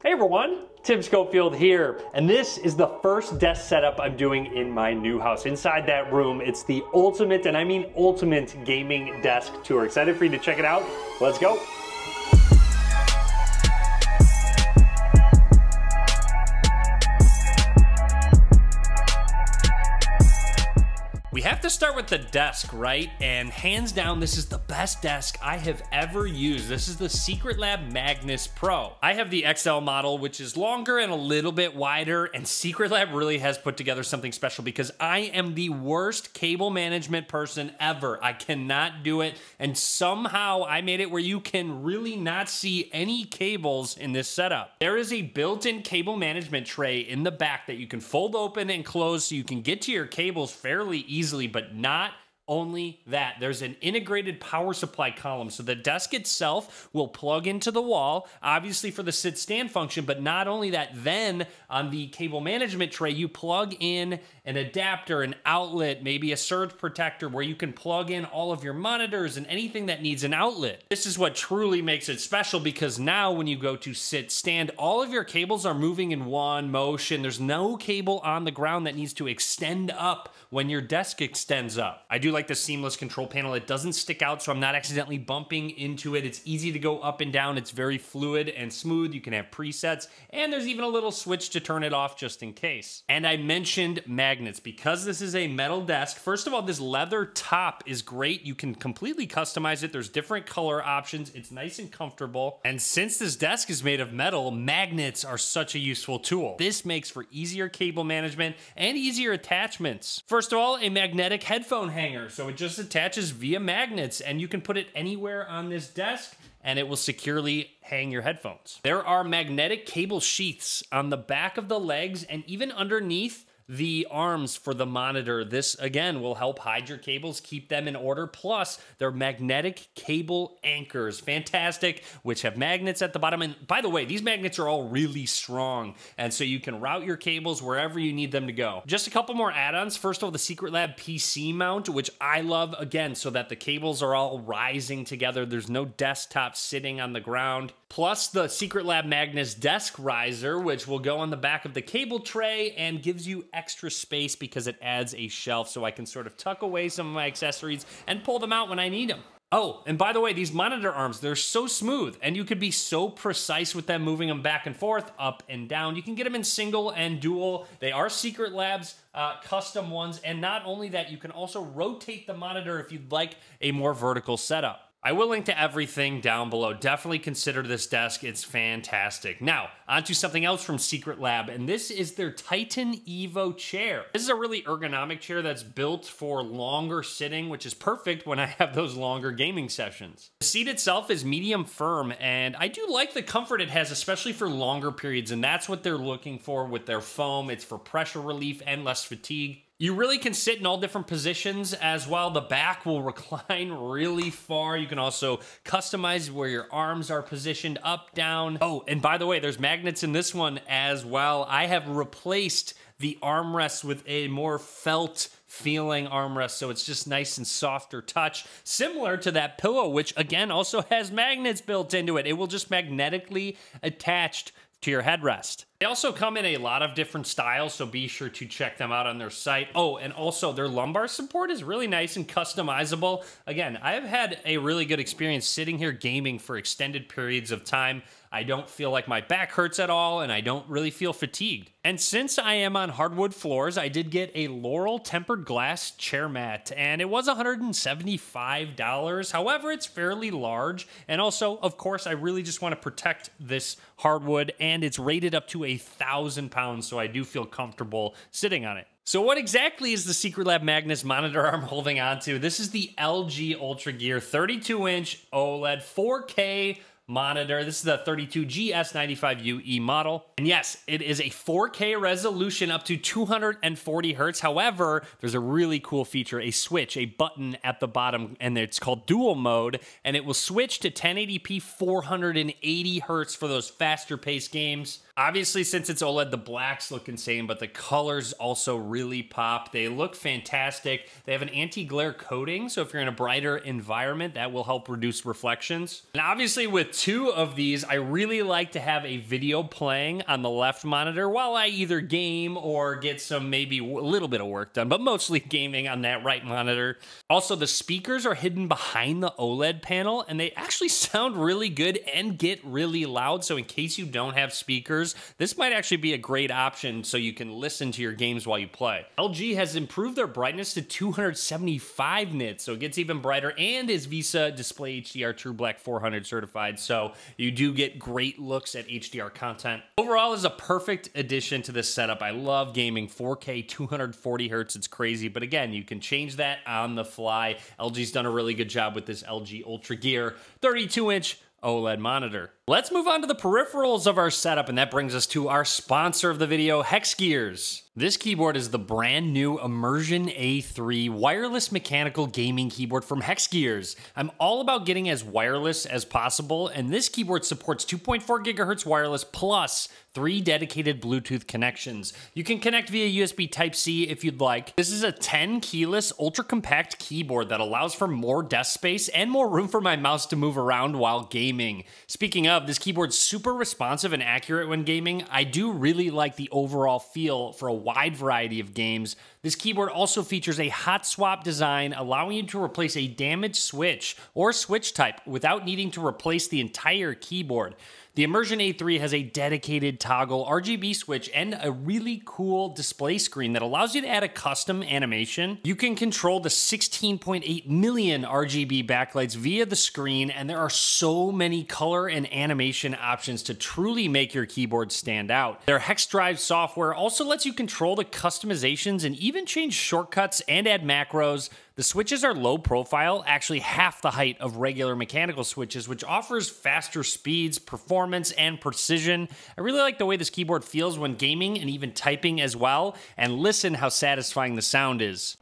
Hey everyone, Tim Schofield here, and this is the first desk setup I'm doing in my new house. Inside that room, it's the ultimate, and I mean ultimate, gaming desk tour. Excited for you to check it out? Let's go. We have to start with the desk, right? And hands down, this is the best desk I have ever used. This is the Secretlab Magnus Pro. I have the XL model, which is longer and a little bit wider, and Secretlab really has put together something special because I am the worst cable management person ever. I cannot do it, and somehow I made it where you can really not see any cables in this setup. There is a built-in cable management tray in the back that you can fold open and close so you can get to your cables fairly easily, but not only that, there's an integrated power supply column. So the desk itself will plug into the wall, obviously for the sit-stand function, but not only that, then on the cable management tray, you plug in an adapter, an outlet, maybe a surge protector where you can plug in all of your monitors and anything that needs an outlet. This is what truly makes it special because now when you go to sit stand, all of your cables are moving in one motion. There's no cable on the ground that needs to extend up when your desk extends up. I do like the seamless control panel. It doesn't stick out, so I'm not accidentally bumping into it. It's easy to go up and down. It's very fluid and smooth. You can have presets, and there's even a little switch to turn it off just in case. And I mentioned magnets. Because this is a metal desk, first of all, this leather top is great. You can completely customize it. There's different color options. It's nice and comfortable. And since this desk is made of metal, magnets are such a useful tool. This makes for easier cable management and easier attachments. First of all, a magnetic headphone hanger. So it just attaches via magnets, and you can put it anywhere on this desk and it will securely hang your headphones. There are magnetic cable sheaths on the back of the legs and even underneath the arms for the monitor. This, again, will help hide your cables, keep them in order. Plus, they're magnetic cable anchors. Fantastic, which have magnets at the bottom. And by the way, these magnets are all really strong, and so you can route your cables wherever you need them to go. Just a couple more add-ons. First of all, the Secretlab PC mount, which I love, again, so that the cables are all rising together. There's no desktop sitting on the ground. Plus the Secretlab Magnus desk riser, which will go on the back of the cable tray and gives you extra space because it adds a shelf so I can sort of tuck away some of my accessories and pull them out when I need them. Oh, and by the way, these monitor arms, they're so smooth and you could be so precise with them, moving them back and forth, up and down. You can get them in single and dual. They are Secretlab's custom ones. And not only that, you can also rotate the monitor if you'd like a more vertical setup. I will link to everything down below. Definitely consider this desk. It's fantastic. Now, onto something else from Secretlab, and this is their Titan Evo chair. This is a really ergonomic chair that's built for longer sitting, which is perfect when I have those longer gaming sessions. The seat itself is medium firm, and I do like the comfort it has, especially for longer periods, and that's what they're looking for with their foam. It's for pressure relief and less fatigue. You really can sit in all different positions as well. The back will recline really far. You can also customize where your arms are positioned, up, down. Oh, and by the way, there's magnets in this one as well. I have replaced the armrest with a more felt feeling armrest, so it's just nice and softer touch, similar to that pillow, which again also has magnets built into it. It will just magnetically attach to your headrest. They also come in a lot of different styles, so be sure to check them out on their site. Oh, and also their lumbar support is really nice and customizable. Again, I have had a really good experience sitting here gaming for extended periods of time. I don't feel like my back hurts at all, and I don't really feel fatigued. And since I am on hardwood floors, I did get a Laurel tempered glass chair mat, and it was $175. However, it's fairly large, and also, of course, I really just want to protect this hardwood, and it's rated up to 1,000 pounds, so I do feel comfortable sitting on it. So what exactly is the Secretlab Magnus monitor I'm holding onto? This is the LG Ultra Gear 32-inch OLED 4K monitor. This is the 32GS95UE model. And yes, it is a 4K resolution up to 240 hertz. However, there's a really cool feature, a switch, a button at the bottom, and it's called dual mode, and it will switch to 1080p 480 hertz for those faster paced games. Obviously, since it's OLED, the blacks look insane, but the colors also really pop. They look fantastic. They have an anti-glare coating, so if you're in a brighter environment, that will help reduce reflections. And obviously, with two of these, I really like to have a video playing on the left monitor while I either game or get some maybe a little bit of work done, but mostly gaming on that right monitor. Also, the speakers are hidden behind the OLED panel, and they actually sound really good and get really loud, so in case you don't have speakers, this might actually be a great option so you can listen to your games while you play. LG has improved their brightness to 275 nits, so it gets even brighter, and is VISA Display HDR True Black 400 certified, so you do get great looks at HDR content. Overall, is a perfect addition to this setup. I love gaming 4K 240 hertz. It's crazy, but again, you can change that on the fly. LG's done a really good job with this LG Ultra Gear 32-inch OLED monitor. Let's move on to the peripherals of our setup, and that brings us to our sponsor of the video, Hexgears. This keyboard is the brand new Immersion A3 wireless mechanical gaming keyboard from Hexgears. I'm all about getting as wireless as possible, and this keyboard supports 2.4 gigahertz wireless plus 3 dedicated Bluetooth connections. You can connect via USB Type-C if you'd like. This is a 10 keyless ultra compact keyboard that allows for more desk space and more room for my mouse to move around while gaming. Speaking of, this keyboard's super responsive and accurate when gaming. I do really like the overall feel for a wide variety of games. This keyboard also features a hot swap design, allowing you to replace a damaged switch or switch type without needing to replace the entire keyboard. The Immersion A3 has a dedicated toggle RGB switch and a really cool display screen that allows you to add a custom animation. You can control the 16.8 million RGB backlights via the screen, and there are so many color and animation options to truly make your keyboard stand out. Their Hex Drive software also lets you control the customizations and even change shortcuts and add macros. The switches are low profile, actually half the height of regular mechanical switches, which offers faster speeds, performance, and precision. I really like the way this keyboard feels when gaming and even typing as well, and listen how satisfying the sound is.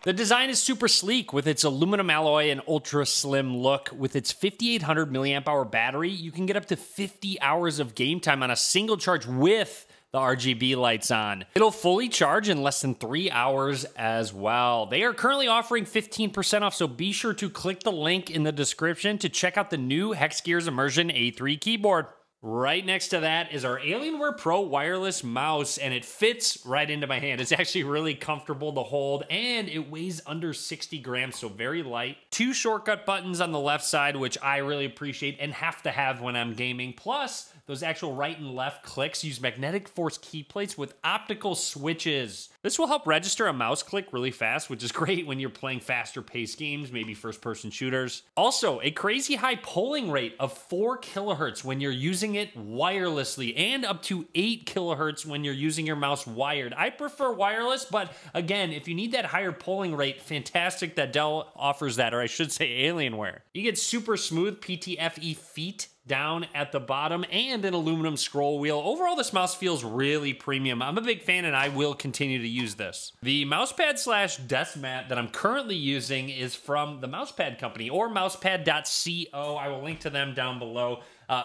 The design is super sleek with its aluminum alloy and ultra slim look. With its 5800 milliamp hour battery, you can get up to 50 hours of game time on a single charge with the RGB lights on. It'll fully charge in less than 3 hours as well. They are currently offering 15% off, so be sure to click the link in the description to check out the new Hexgears Immersion A3 keyboard. Right next to that is our Alienware Pro wireless mouse, and it fits right into my hand. It's actually really comfortable to hold, and it weighs under 60 grams, so very light. 2 shortcut buttons on the left side, which I really appreciate and have to have when I'm gaming. Plus, those actual right and left clicks use magnetic force key plates with optical switches. This will help register a mouse click really fast, which is great when you're playing faster paced games, maybe first-person shooters. Also, a crazy high polling rate of 4 kilohertz when you're using it wirelessly, and up to 8 kilohertz when you're using your mouse wired. I prefer wireless, but again, if you need that higher polling rate, fantastic that Dell offers that, or I should say Alienware. You get super smooth PTFE feet down at the bottom and an aluminum scroll wheel. Overall, this mouse feels really premium. I'm a big fan and I will continue to use this. The mousepad slash desk mat that I'm currently using is from the Mousepad company, or mousepad.co. I will link to them down below.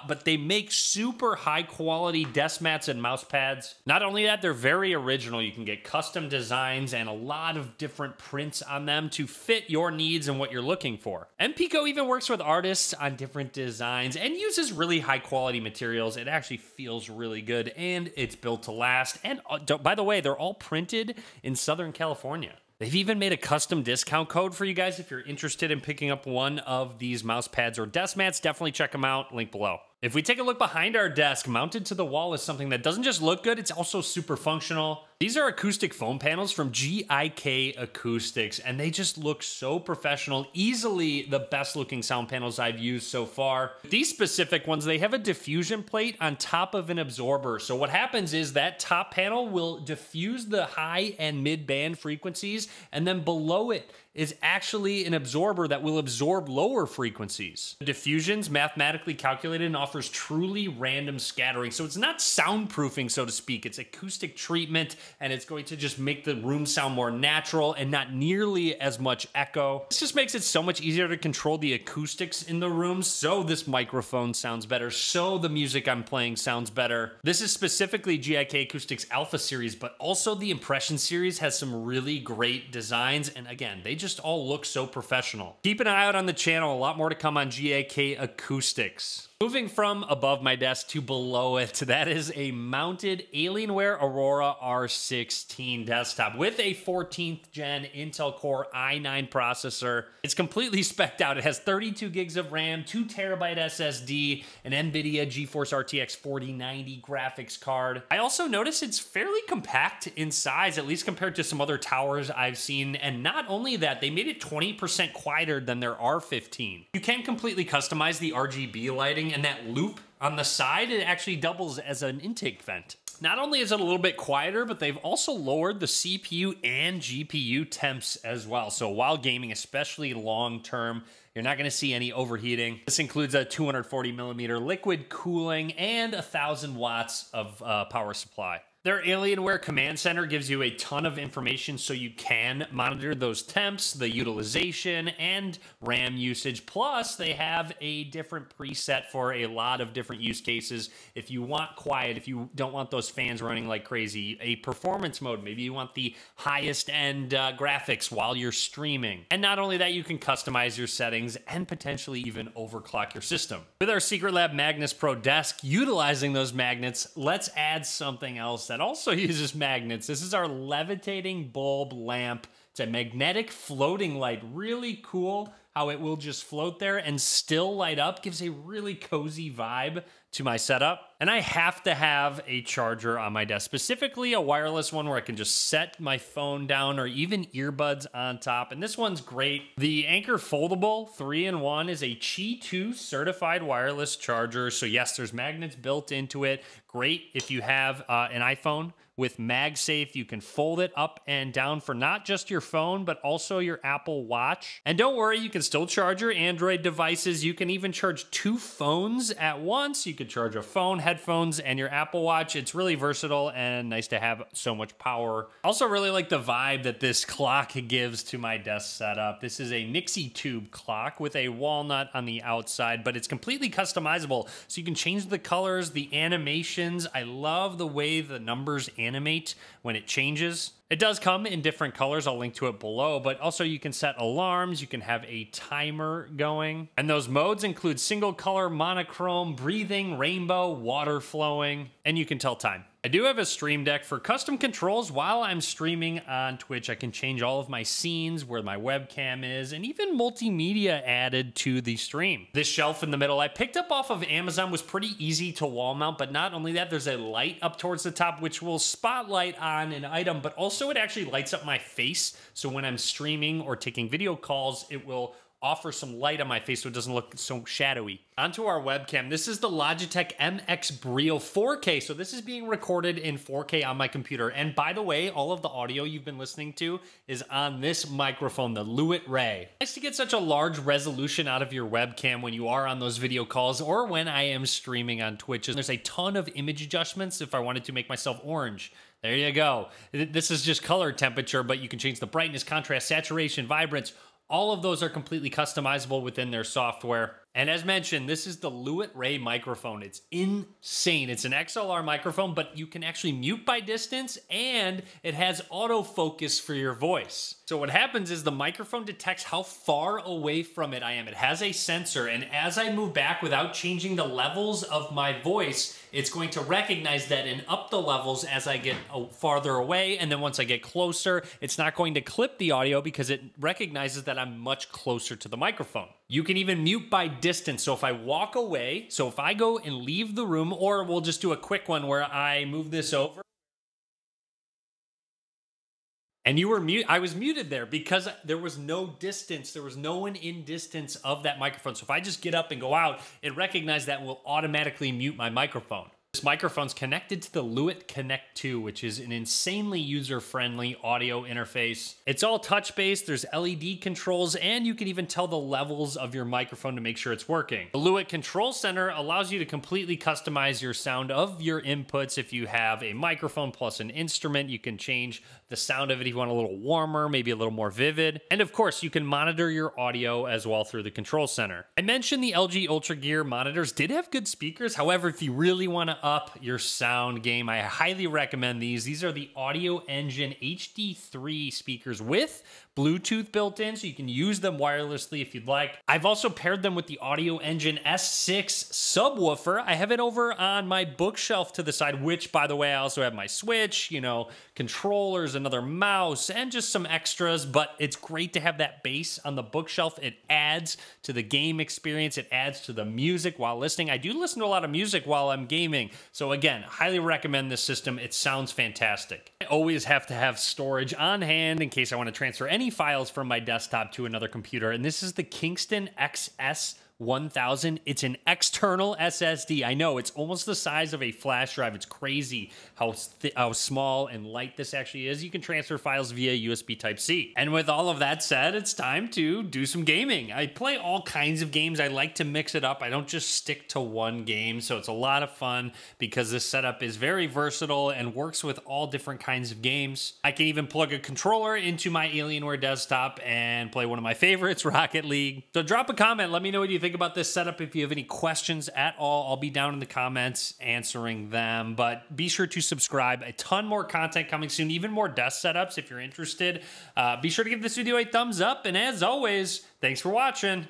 But they make super high quality desk mats and mouse pads. Not only that, they're very original. You can get custom designs and a lot of different prints on them to fit your needs and what you're looking for. MPico even works with artists on different designs and uses really high quality materials. It actually feels really good, and it's built to last. And by the way, they're all printed in Southern California. They've even made a custom discount code for you guys if you're interested in picking up one of these mouse pads or desk mats. Definitely check them out, link below. If we take a look behind our desk, mounted to the wall is something that doesn't just look good, it's also super functional. These are acoustic foam panels from GIK Acoustics, and they just look so professional. Easily the best looking sound panels I've used so far. These specific ones, they have a diffusion plate on top of an absorber. So what happens is that top panel will diffuse the high and mid band frequencies, and then below it is actually an absorber that will absorb lower frequencies. The diffusion's mathematically calculated and offers truly random scattering. So it's not soundproofing, so to speak. It's acoustic treatment and it's going to just make the room sound more natural and not nearly as much echo. This just makes it so much easier to control the acoustics in the room, so this microphone sounds better, so the music I'm playing sounds better. This is specifically GIK Acoustics Alpha series, but also the Impression series has some really great designs, and again, they just all look so professional. Keep an eye out on the channel, a lot more to come on GIK Acoustics. Moving from above my desk to below it, that is a mounted Alienware Aurora R16 desktop with a 14th gen Intel Core i9 processor. It's completely spec'd out. It has 32 gigs of RAM, 2 terabyte SSD, an NVIDIA GeForce RTX 4090 graphics card. I also notice it's fairly compact in size, at least compared to some other towers I've seen. And not only that, they made it 20% quieter than their R15. You can completely customize the RGB lighting, and that loop on the side, it actually doubles as an intake vent. Not only is it a little bit quieter, but they've also lowered the CPU and GPU temps as well. So while gaming, especially long term, you're not going to see any overheating. This includes a 240 millimeter liquid cooling and 1,000 watts of power supply. Their Alienware Command Center gives you a ton of information so you can monitor those temps, the utilization, and RAM usage. Plus, they have a different preset for a lot of different use cases. If you want quiet, if you don't want those fans running like crazy, a performance mode, maybe you want the highest end graphics while you're streaming. And not only that, you can customize your settings and potentially even overclock your system. With our Secret Lab Magnus Pro desk, utilizing those magnets, let's add something else that also uses magnets. This is our levitating bulb lamp. It's a magnetic floating light. Really cool how it will just float there and still light up. Gives a really cozy vibe to my setup. And I have to have a charger on my desk, specifically a wireless one where I can just set my phone down or even earbuds on top. And this one's great. The Anker Foldable 3-in-1 is a Qi 2 certified wireless charger. So yes, there's magnets built into it. Great if you have an iPhone with MagSafe. You can fold it up and down for not just your phone, but also your Apple Watch. And don't worry, you can still charge your Android devices. You can even charge 2 phones at once. You can charge a phone, headphones, and your Apple Watch. It's really versatile and nice to have so much power. Also really like the vibe that this clock gives to my desk setup. This is a Nixie tube clock with a walnut on the outside, but it's completely customizable. So you can change the colors, the animations. I love the way the numbers animate when it changes. It does come in different colors. I'll link to it below, but also you can set alarms. You can have a timer going. And those modes include single color, monochrome, breathing, rainbow, water flowing, and you can tell time. I do have a Stream Deck for custom controls. While I'm streaming on Twitch, I can change all of my scenes, where my webcam is, and even multimedia added to the stream. This shelf in the middle I picked up off of Amazon, was pretty easy to wall mount, but not only that, there's a light up towards the top which will spotlight on an item, but also it actually lights up my face. So when I'm streaming or taking video calls, it will offer some light on my face so it doesn't look so shadowy. Onto our webcam. This is the Logitech MX Brio 4K. So this is being recorded in 4K on my computer. And by the way, all of the audio you've been listening to is on this microphone, the Lewitt Ray. Nice to get such a large resolution out of your webcam when you are on those video calls or when I am streaming on Twitch. There's a ton of image adjustments if I wanted to make myself orange. There you go. This is just color temperature, but you can change the brightness, contrast, saturation, vibrance. All of those are completely customizable within their software. And as mentioned, this is the Lewitt Ray microphone. It's insane. It's an XLR microphone, but you can actually mute by distance, and it has autofocus for your voice. So what happens is the microphone detects how far away from it I am. It has a sensor, and as I move back without changing the levels of my voice, it's going to recognize that and up the levels as I get farther away. And then once I get closer, it's not going to clip the audio because it recognizes that I'm much closer to the microphone. You can even mute by distance. So if I walk away, so if I go and leave the room, or we'll just do a quick one where I move this over. And you were mute. I was muted there because there was no distance. There was no one in distance of that microphone. So if I just get up and go out, it recognized that and will automatically mute my microphone. This microphone's connected to the Lewitt Connect 2, which is an insanely user-friendly audio interface. It's all touch-based, there's LED controls, and you can even tell the levels of your microphone to make sure it's working. The Lewitt Control Center allows you to completely customize your sound of your inputs. If you have a microphone plus an instrument, you can change the sound of it if you want a little warmer, maybe a little more vivid. And of course, you can monitor your audio as well through the control center. I mentioned the LG Ultra Gear monitors did have good speakers. However, if you really want to up your sound game, I highly recommend these. These are the Audio Engine HD3 speakers with Bluetooth built in, so you can use them wirelessly if you'd like. I've also paired them with the Audio Engine S6 subwoofer. I have it over on my bookshelf to the side, which, by the way, I also have my Switch, you know, controllers, another mouse, and just some extras, but it's great to have that bass on the bookshelf. It adds to the game experience. It adds to the music while listening. I do listen to a lot of music while I'm gaming, so again, highly recommend this system. It sounds fantastic. I always have to have storage on hand in case I want to transfer any files from my desktop to another computer, and this is the Kingston XS1000. It's an external SSD. I know, it's almost the size of a flash drive. It's crazy how small and light this actually is. You can transfer files via USB Type-C. And with all of that said, it's time to do some gaming. I play all kinds of games. I like to mix it up. I don't just stick to one game, so it's a lot of fun because this setup is very versatile and works with all different kinds of games. I can even plug a controller into my Alienware desktop and play one of my favorites, Rocket League. So drop a comment. Let me know what you think about this setup. If you have any questions at all, I'll be down in the comments answering them. But be sure to subscribe. A ton more content coming soon, even more desk setups if you're interested. Be sure to give this video a thumbs up. And as always, thanks for watching.